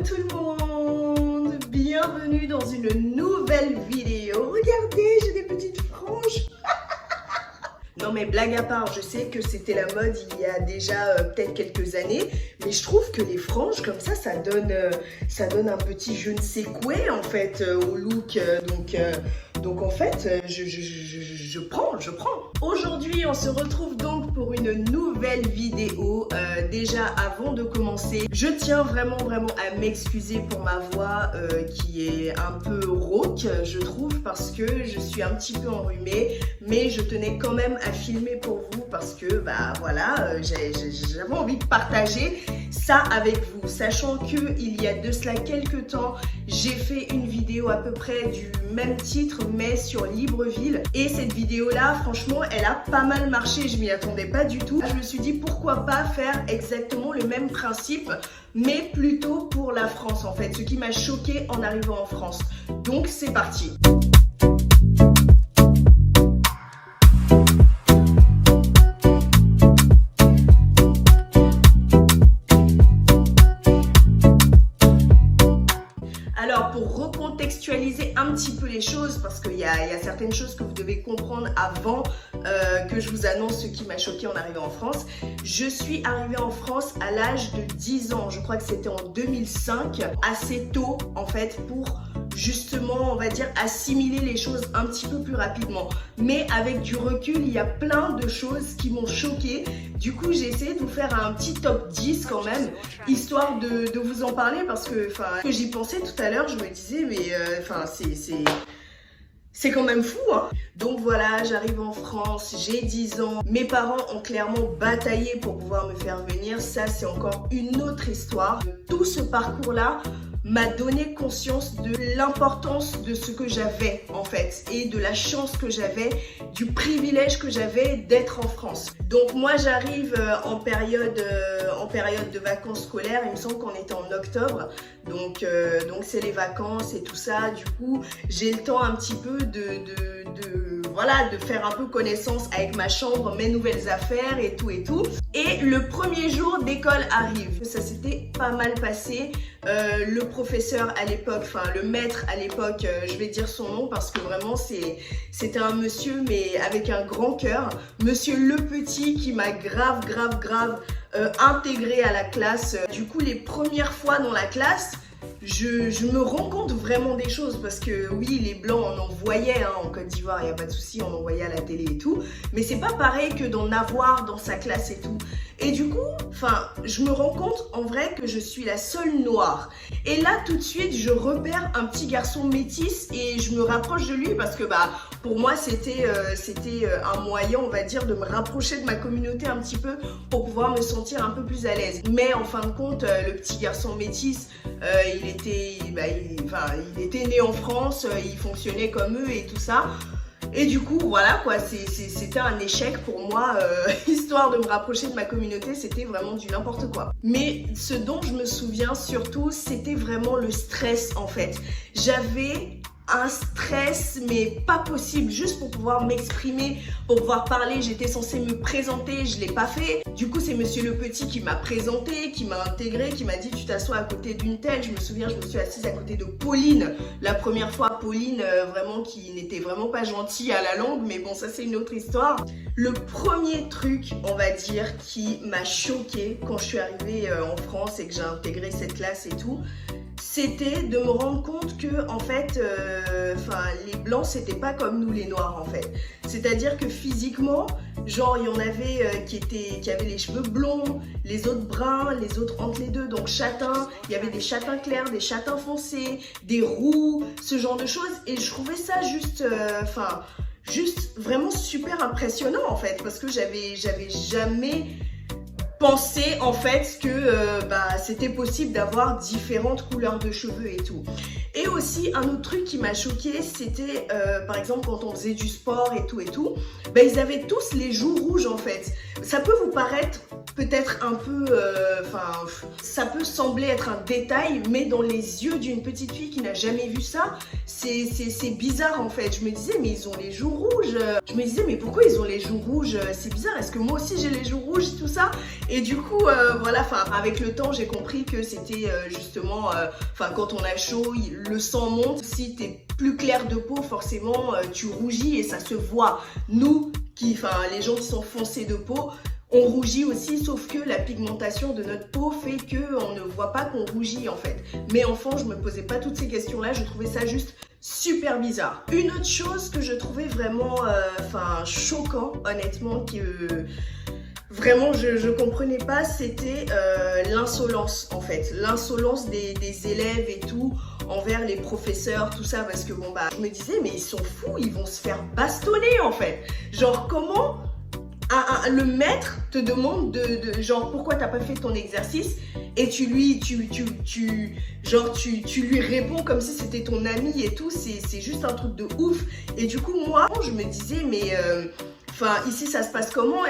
tout le monde, bienvenue dans une nouvelle vidéo. Regardez, j'ai des petites franges. Non mais blague à part, je sais que c'était la mode il y a déjà peut-être quelques années, mais je trouve que les franges comme ça donne un petit je ne sais quoi en fait au look. Donc en fait, je prends. Aujourd'hui, on se retrouve donc pour une nouvelle vidéo. Déjà, avant de commencer, je tiens vraiment à m'excuser pour ma voix qui est un peu rauque, je trouve, parce que je suis un petit peu enrhumée, mais je tenais quand même à filmer pour vous parce que, bah voilà, j'avais envie de partager ça avec vous, sachant que il y a de cela quelques temps, j'ai fait une vidéo à peu près du même titre, mais sur Libreville, et cette vidéo là franchement elle a pas mal marché, je m'y attendais pas du tout. Je me suis dit pourquoi pas faire exactement le même principe mais plutôt pour la France en fait, ce qui m'a choqué en arrivant en France. Donc c'est parti. Alors pour recontextualiser un petit peu les choses, parce qu'il y a certaines choses que vous devez comprendre avant que je vous annonce ce qui m'a choqué en arrivant en France. Je suis arrivée en France à l'âge de 10 ans, je crois que c'était en 2005, assez tôt en fait pour justement on va dire assimiler les choses un petit peu plus rapidement. Mais avec du recul, il y a plein de choses qui m'ont choquée. Du coup j'ai essayé de vous faire un petit top 10 quand même, histoire de vous en parler parce que j'y pensais tout à l'heure, je me disais mais c'est quand même fou hein. Donc voilà, j'arrive en France, j'ai 10 ans, mes parents ont clairement bataillé pour pouvoir me faire venir, ça c'est encore une autre histoire. Tout ce parcours là m'a donné conscience de l'importance de ce que j'avais en fait et de la chance que j'avais, du privilège que j'avais d'être en France. Donc moi j'arrive en période de vacances scolaires, il me semble qu'on était en octobre, donc c'est les vacances et tout ça, du coup j'ai le temps un petit peu de faire un peu connaissance avec ma chambre, mes nouvelles affaires et tout. Et le premier jour d'école arrive. Ça s'était pas mal passé. Le professeur à l'époque, le maître à l'époque, je vais dire son nom parce que vraiment c'était un monsieur mais avec un grand cœur. Monsieur Le Petit qui m'a grave intégré à la classe. Du coup les premières fois dans la classe, je me rends compte vraiment des choses parce que oui, les blancs on en voyait hein, en Côte d'Ivoire, il n'y a pas de souci, on en voyait à la télé et tout, mais c'est pas pareil que d'en avoir dans sa classe et tout. Et du coup, je me rends compte en vrai que je suis la seule noire. Et là, tout de suite, je repère un petit garçon métis et je me rapproche de lui parce que pour moi, c'était un moyen, on va dire, de me rapprocher de ma communauté un petit peu pour pouvoir me sentir un peu plus à l'aise. Mais en fin de compte, le petit garçon métis, il était né en France, il fonctionnait comme eux et tout ça. Et du coup, voilà quoi, c'était un échec pour moi, histoire de me rapprocher de ma communauté, c'était vraiment du n'importe quoi. Mais ce dont je me souviens surtout, c'était vraiment le stress en fait. J'avais un stress mais pas possible, juste pour pouvoir m'exprimer, pour pouvoir parler. J'étais censée me présenter, je l'ai pas fait. Du coup c'est monsieur Le Petit qui m'a présenté, qui m'a intégré, qui m'a dit tu t'assois à côté d'une telle. Je me souviens, je me suis assise à côté de Pauline la première fois. Pauline vraiment qui n'était vraiment pas gentille à la langue, mais bon ça c'est une autre histoire. Le premier truc on va dire qui m'a choquée quand je suis arrivée en France et que j'ai intégré cette classe et tout, c'était de me rendre compte que en fait les blancs c'était pas comme nous les noirs en fait, c'est-à-dire que physiquement genre il y en avait qui avaient les cheveux blonds, les autres bruns, les autres entre les deux, donc châtains, il y avait des châtains clairs, des châtains foncés, des roux, ce genre de choses, et je trouvais ça juste vraiment super impressionnant en fait, parce que j'avais jamais pensé en fait que c'était possible d'avoir différentes couleurs de cheveux et tout. Et aussi un autre truc qui m'a choquée, c'était par exemple quand on faisait du sport et tout, ils avaient tous les joues rouges en fait. Ça peut vous paraître peut-être un peu, ça peut sembler être un détail, mais dans les yeux d'une petite fille qui n'a jamais vu ça, c'est bizarre en fait. Je me disais, mais ils ont les joues rouges. Je me disais, mais pourquoi ils ont les joues rouges? C'est bizarre, est-ce que moi aussi j'ai les joues rouges, tout ça? Et du coup, voilà, avec le temps, j'ai compris que c'était justement, quand on a chaud, le sang monte. Si t'es plus clair de peau, forcément, tu rougis et ça se voit. Nous, les gens qui sont foncés de peau, on rougit aussi, sauf que la pigmentation de notre peau fait qu'on ne voit pas qu'on rougit en fait. Mais enfant, je me posais pas toutes ces questions-là, je trouvais ça juste super bizarre. Une autre chose que je trouvais vraiment, choquant, honnêtement, que vraiment je comprenais pas, c'était l'insolence en fait. L'insolence des élèves et tout, envers les professeurs, tout ça, parce que je me disais, mais ils sont fous, ils vont se faire bastonner en fait. Genre, comment le maître te demande genre pourquoi t'as pas fait ton exercice et tu lui réponds comme si c'était ton ami et tout, c'est juste un truc de ouf. Et du coup moi je me disais mais ici ça se passe comment?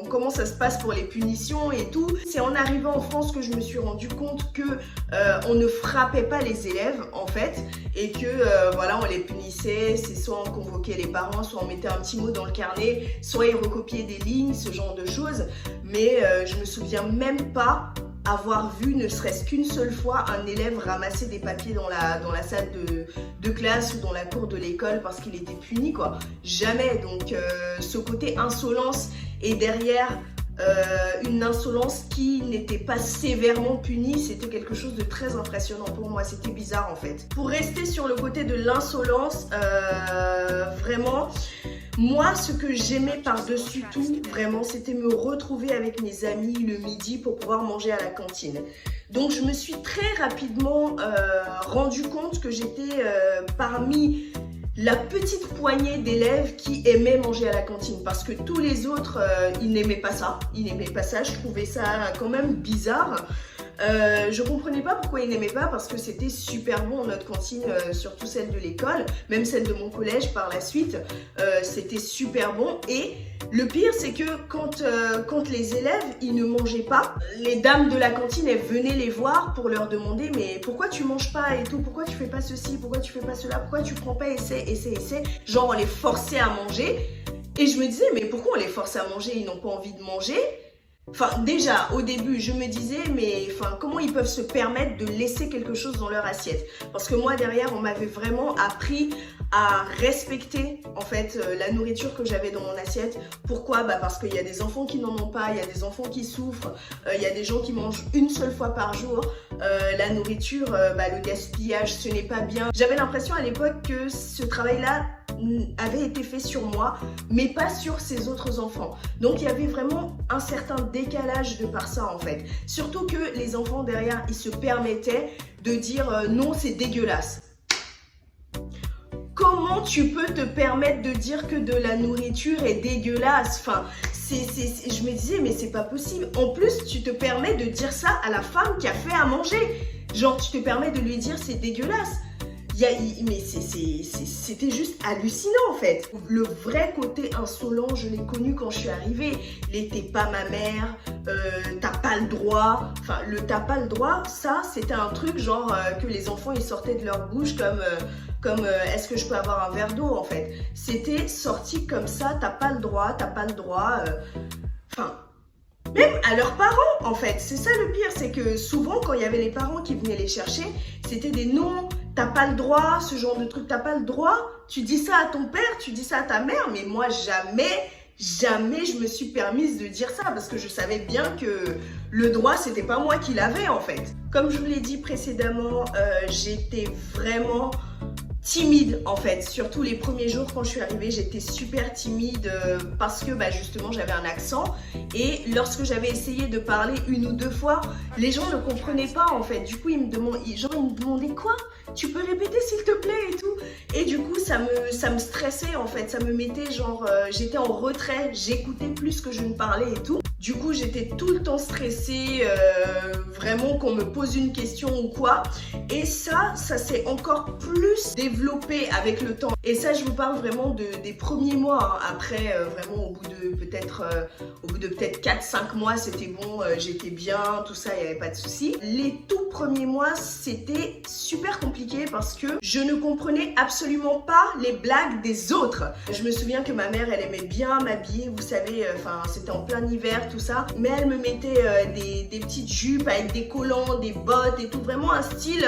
Comment ça se passe pour les punitions et tout? C'est en arrivant en France que je me suis rendu compte que on ne frappait pas les élèves en fait, et que on les punissait. C'est soit on convoquait les parents, soit on mettait un petit mot dans le carnet, soit ils recopiaient des lignes, ce genre de choses. Mais je me souviens même pas avoir vu ne serait-ce qu'une seule fois un élève ramasser des papiers dans la salle de classe ou dans la cour de l'école parce qu'il était puni, quoi. Jamais. Donc ce côté insolence, et derrière une insolence qui n'était pas sévèrement punie, c'était quelque chose de très impressionnant pour moi. C'était bizarre en fait. Pour rester sur le côté de l'insolence, vraiment, moi ce que j'aimais par-dessus tout, vraiment, c'était me retrouver avec mes amis le midi pour pouvoir manger à la cantine. Donc je me suis très rapidement rendu compte que j'étais parmi la petite poignée d'élèves qui aimaient manger à la cantine, parce que tous les autres, ils n'aimaient pas ça. Ils n'aimaient pas ça, je trouvais ça quand même bizarre. Je comprenais pas pourquoi ils n'aimaient pas, parce que c'était super bon notre cantine, surtout celle de l'école, même celle de mon collège par la suite, c'était super bon. Et le pire c'est que quand les élèves ils ne mangeaient pas, les dames de la cantine elles venaient les voir pour leur demander mais pourquoi tu manges pas et tout, pourquoi tu fais pas ceci, pourquoi tu fais pas cela, pourquoi tu prends pas essaie, genre on les forçait à manger. Et je me disais mais pourquoi on les force à manger, ils n'ont pas envie de manger. Déjà, au début, je me disais, mais comment ils peuvent se permettre de laisser quelque chose dans leur assiette? Parce que moi, derrière, on m'avait vraiment appris à respecter, en fait, la nourriture que j'avais dans mon assiette. Pourquoi? Parce qu'il y a des enfants qui n'en ont pas, il y a des enfants qui souffrent, il y a des gens qui mangent une seule fois par jour. La nourriture, le gaspillage, ce n'est pas bien. J'avais l'impression à l'époque que ce travail-là avait été fait sur moi, mais pas sur ces autres enfants. Donc il y avait vraiment un certain décalage de par ça en fait. Surtout que les enfants derrière, ils se permettaient de dire non, c'est dégueulasse. Comment tu peux te permettre de dire que de la nourriture est dégueulasse? Je me disais, mais c'est pas possible. En plus, tu te permets de dire ça à la femme qui a fait à manger. Genre, tu te permets de lui dire c'est dégueulasse. Mais c'était juste hallucinant en fait. Le vrai côté insolent, je l'ai connu quand je suis arrivée. T'es pas ma mère, t'as pas le droit. Le t'as pas le droit, ça c'était un truc genre que les enfants ils sortaient de leur bouche comme est-ce que je peux avoir un verre d'eau en fait. C'était sorti comme ça, t'as pas le droit, t'as pas le droit. Même à leurs parents en fait. C'est ça le pire, c'est que souvent quand il y avait les parents qui venaient les chercher, c'était des non, t'as pas le droit, ce genre de truc, t'as pas le droit. Tu dis ça à ton père, tu dis ça à ta mère, mais moi jamais je me suis permise de dire ça, parce que je savais bien que le droit c'était pas moi qui l'avais en fait. Comme je vous l'ai dit précédemment, j'étais vraiment timide en fait. Surtout les premiers jours quand je suis arrivée, j'étais super timide parce que justement j'avais un accent, et lorsque j'avais essayé de parler une ou deux fois, les gens ne comprenaient pas en fait. Du coup ils me demandaient quoi? tu peux répéter s'il te plaît et tout. Et du coup, ça me stressait en fait, ça me mettait genre, j'étais en retrait, j'écoutais plus que je ne parlais et tout. Du coup, j'étais tout le temps stressée, vraiment qu'on me pose une question ou quoi. Et ça s'est encore plus développé avec le temps. Et ça, je vous parle vraiment des premiers mois. Hein. Après, vraiment, au bout de peut-être 4-5 mois, c'était bon, j'étais bien, tout ça, il n'y avait pas de souci. Les tout premiers mois, c'était super compliqué parce que je ne comprenais absolument pas les blagues des autres. Je me souviens que ma mère, elle aimait bien m'habiller, vous savez, c'était en plein hiver, tout ça, mais elle me mettait des petites jupes avec des collants, des bottes et tout, vraiment un style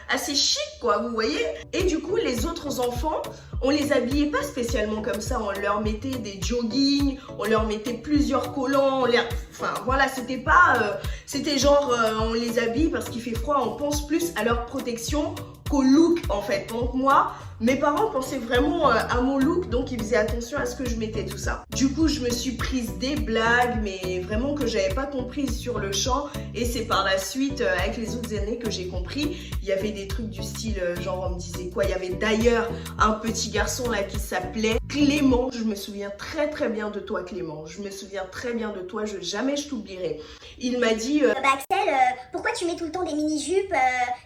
assez chic quoi, vous voyez. Et du coup, les autres enfants, on les habillait pas spécialement comme ça, on leur mettait des joggings, on leur mettait plusieurs collants, enfin voilà, c'était pas, c'était genre on les habille parce qu'il fait froid, on pense plus à leur protection qu'au look en fait. Donc moi, mes parents pensaient vraiment à mon look, donc ils faisaient attention à ce que je mettais tout ça. Du coup, je me suis prise des blagues, mais vraiment que j'avais pas comprises sur le champ. Et c'est par la suite, avec les autres années, que j'ai compris. Il y avait des trucs du style, genre on me disait quoi. Il y avait d'ailleurs un petit garçon là qui s'appelait Clément. Je me souviens très très bien de toi Clément. Je me souviens très bien de toi, jamais je t'oublierai. Il m'a dit... Axel, pourquoi tu mets tout le temps des mini-jupes?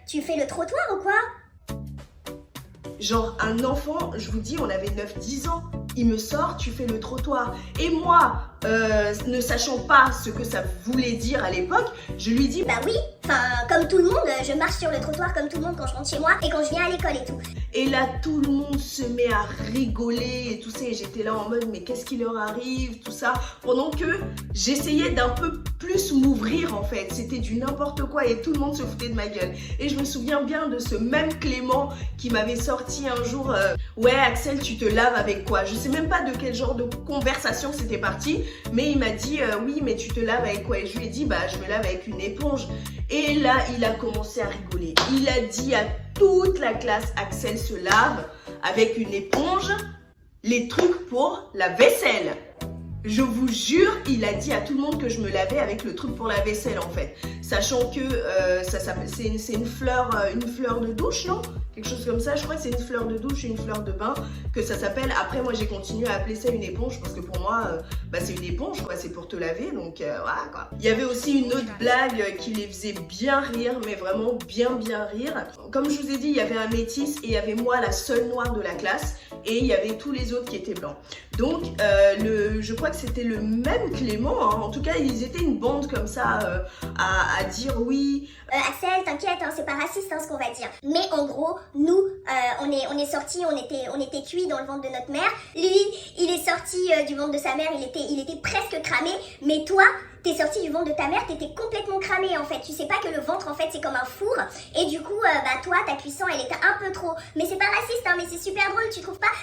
Tu fais le trottoir ou quoi? Genre un enfant, je vous dis, on avait 9-10 ans. Il me sort, tu fais le trottoir. Et moi, ne sachant pas ce que ça voulait dire à l'époque, je lui dis... Bah oui, enfin comme tout le monde, je marche sur le trottoir comme tout le monde quand je rentre chez moi et quand je viens à l'école et tout. Et là, tout le monde se met à rigoler et tout ça. Et j'étais là en mode, mais qu'est-ce qui leur arrive, tout ça. Pendant que j'essayais d'un peu plus m'ouvrir en fait. C'était du n'importe quoi et tout le monde se foutait de ma gueule. Et je me souviens bien de ce même Clément qui m'avait sorti un jour, ouais Axel, tu te laves avec quoi? Je sais même pas de quel genre de conversation c'était parti. Mais il m'a dit, oui, mais tu te laves avec quoi? Et je lui ai dit, bah je me lave avec une éponge. Et là, il a commencé à rigoler. Il a dit à toute la classe, Axel se lave avec une éponge, les trucs pour la vaisselle. Je vous jure, il a dit à tout le monde que je me lavais avec le truc pour la vaisselle en fait. Sachant que c'est une fleur de douche, non? Quelque chose comme ça, je crois que c'est une fleur de douche et une fleur de bain que ça s'appelle. Après moi j'ai continué à appeler ça une éponge parce que pour moi c'est une éponge quoi, c'est pour te laver donc voilà quoi. Il y avait aussi une autre blague qui les faisait bien rire, mais vraiment bien rire. Comme je vous ai dit, il y avait un métis et il y avait moi la seule noire de la classe et il y avait tous les autres qui étaient blancs. Donc je crois que c'était le même Clément, hein. En tout cas ils étaient une bande comme ça à dire oui. Axel, t'inquiète, hein, c'est pas raciste hein, ce qu'on va dire. Mais en gros, nous, on est sortis, on était cuits dans le ventre de notre mère. Lui, il est sorti du ventre de sa mère, il était presque cramé. Mais toi, t'es sorti du ventre de ta mère, t'étais complètement cramé en fait. Tu sais pas que le ventre en fait c'est comme un four. Et du coup, toi, ta cuisson elle était un peu trop. Mais c'est pas raciste, hein, mais c'est super drôle, tu trouves pas?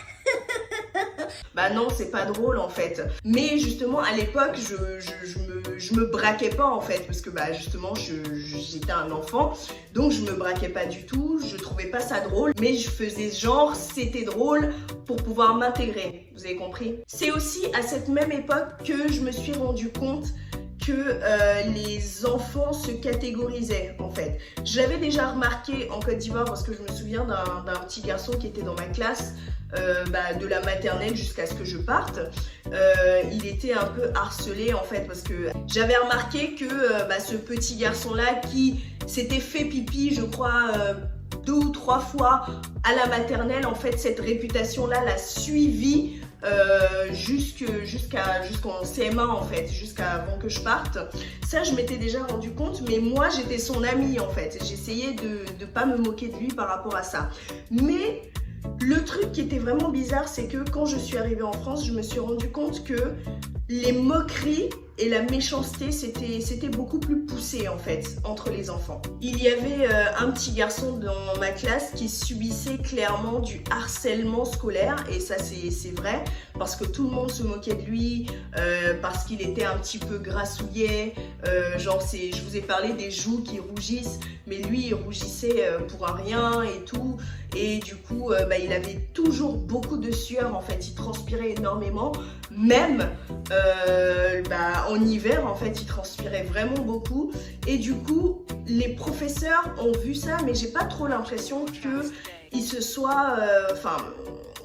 Bah non, c'est pas drôle en fait. Mais justement à l'époque, je me braquais pas en fait parce que bah justement j'étais un enfant, donc je me braquais pas du tout. Je trouvais pas ça drôle, mais je faisais genre c'était drôle pour pouvoir m'intégrer. Vous avez compris? C'est aussi à cette même époque que je me suis rendu compte que les enfants se catégorisaient en fait. J'avais déjà remarqué en Côte d'Ivoire parce que je me souviens d'un petit garçon qui était dans ma classe de la maternelle jusqu'à ce que je parte. Il était un peu harcelé en fait parce que j'avais remarqué que ce petit garçon là qui s'était fait pipi je crois 2 ou 3 fois à la maternelle, en fait cette réputation là l'a suivi jusqu'en CM1 en fait, jusqu'avant que je parte. Ça je m'étais déjà rendu compte, mais moi j'étais son amie en fait. J'essayais de pas me moquer de lui par rapport à ça. Mais le truc qui était vraiment bizarre, c'est que quand je suis arrivée en France, je me suis rendu compte que les moqueries et la méchanceté, c'était beaucoup plus poussé en fait entre les enfants. Il y avait un petit garçon dans ma classe qui subissait clairement du harcèlement scolaire et ça c'est vrai parce que tout le monde se moquait de lui, parce qu'il était un petit peu grassouillet, genre je vous ai parlé des joues qui rougissent, mais lui il rougissait pour un rien et tout. Et du coup, il avait toujours beaucoup de sueur en fait, il transpirait énormément, même en hiver, en fait, il transpirait vraiment beaucoup. Et du coup, les professeurs ont vu ça, mais j'ai pas trop l'impression qu'ils se soient...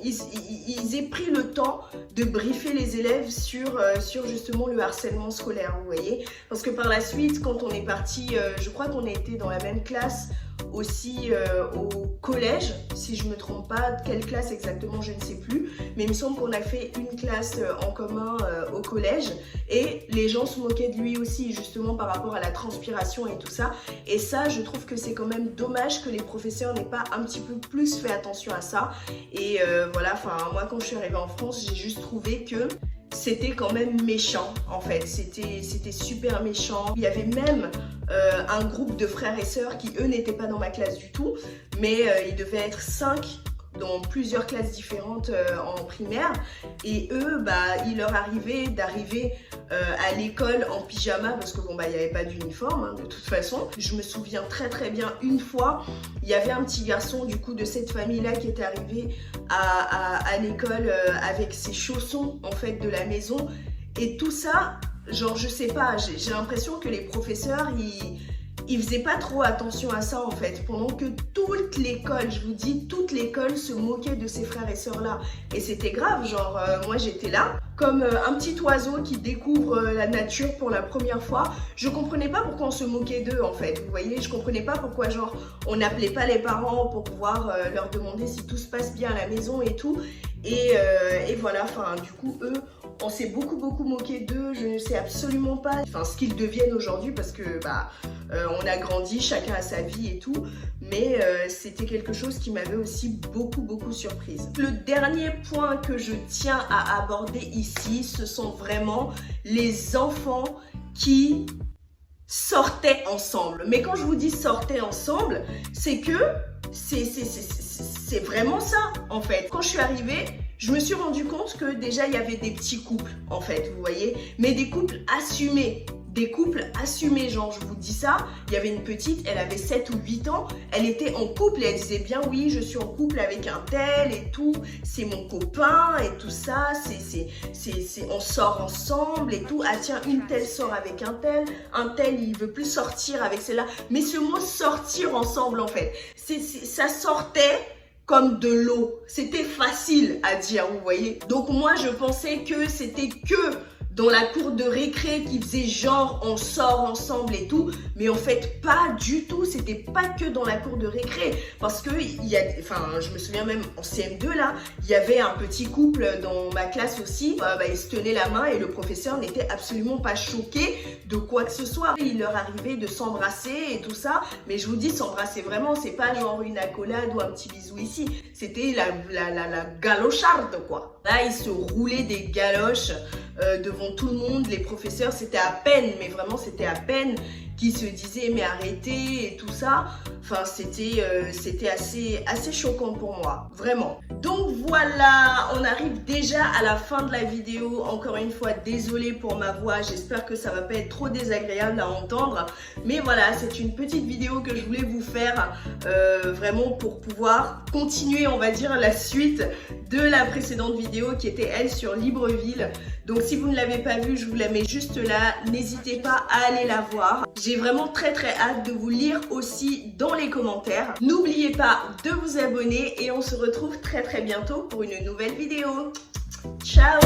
ils aient pris le temps de briefer les élèves sur justement le harcèlement scolaire, vous voyez. Parce que par la suite, quand on est parti, je crois qu'on a été dans la même classe aussi au collège, si je me trompe pas, quelle classe exactement je ne sais plus, mais il me semble qu'on a fait une classe en commun au collège et les gens se moquaient de lui aussi justement par rapport à la transpiration et tout ça, et ça je trouve que c'est quand même dommage que les professeurs n'aient pas un petit peu plus fait attention à ça. Et voilà, enfin moi quand je suis arrivée en France, j'ai juste trouvé que c'était quand même méchant en fait, c'était super méchant. Il y avait même un groupe de frères et sœurs qui eux n'étaient pas dans ma classe du tout, mais ils devaient être 5 dans plusieurs classes différentes en primaire, et eux il leur arrivait d'arriver à l'école en pyjama parce que bon il n'y avait pas d'uniforme hein, de toute façon. Je me souviens très bien, une fois il y avait un petit garçon du coup de cette famille là qui était arrivé à l'école avec ses chaussons en fait de la maison, et tout ça genre je sais pas, j'ai l'impression que les professeurs ils faisaient pas trop attention à ça en fait, pendant que toute l'école, je vous dis, toute l'école se moquait de ces frères et sœurs là, et c'était grave, genre moi j'étais là comme un petit oiseau qui découvre la nature pour la première fois. Je comprenais pas pourquoi on se moquait d'eux en fait, vous voyez, je comprenais pas pourquoi genre on n'appelait pas les parents pour pouvoir leur demander si tout se passe bien à la maison et tout, et voilà, enfin du coup eux, on s'est beaucoup moqué d'eux. Je ne sais absolument pas ce qu'ils deviennent aujourd'hui parce que on a grandi, chacun a sa vie et tout, mais c'était quelque chose qui m'avait aussi beaucoup surprise. Le dernier point que je tiens à aborder ici, ce sont vraiment les enfants qui sortaient ensemble. Mais quand je vous dis sortaient ensemble, c'est que c'est vraiment ça en fait. Quand je suis arrivée, je me suis rendu compte que déjà il y avait des petits couples en fait, vous voyez, mais des couples assumés. Des couples assumés, genre je vous dis ça, il y avait une petite, elle avait 7 ou 8 ans, elle était en couple et elle disait bien oui, je suis en couple avec un tel et tout, c'est mon copain et tout ça, on sort ensemble et tout, ah tiens, une telle sort avec un tel il veut plus sortir avec celle-là, mais ce mot sortir ensemble en fait, ça sortait comme de l'eau, c'était facile à dire, vous voyez. Donc moi je pensais que c'était que dans la cour de récré qui faisait genre on sort ensemble et tout, mais en fait pas du tout, c'était pas que dans la cour de récré, parce que je me souviens même en CM2 là, il y avait un petit couple dans ma classe aussi, ils se tenaient la main et le professeur n'était absolument pas choqué de quoi que ce soit. Il leur arrivait de s'embrasser et tout ça, mais je vous dis s'embrasser vraiment, c'est pas genre une accolade ou un petit bisou ici, c'était la galocharde quoi. Là ils se roulaient des galoches devant tout le monde, les professeurs, c'était à peine, mais vraiment c'était à peine qui se disaient mais arrêtez et tout ça. Enfin c'était assez choquant pour moi, vraiment. Donc voilà, on arrive déjà à la fin de la vidéo. Encore une fois, désolée pour ma voix, j'espère que ça va pas être trop désagréable à entendre, mais voilà, c'est une petite vidéo que je voulais vous faire vraiment pour pouvoir continuer, on va dire, la suite de la précédente vidéo qui était elle sur Libreville. Donc si vous ne l'avez pas vue, je vous la mets juste là, n'hésitez pas à aller la voir. J'ai vraiment très hâte de vous lire aussi dans les commentaires. N'oubliez pas de vous abonner et on se retrouve très bientôt pour une nouvelle vidéo. Ciao!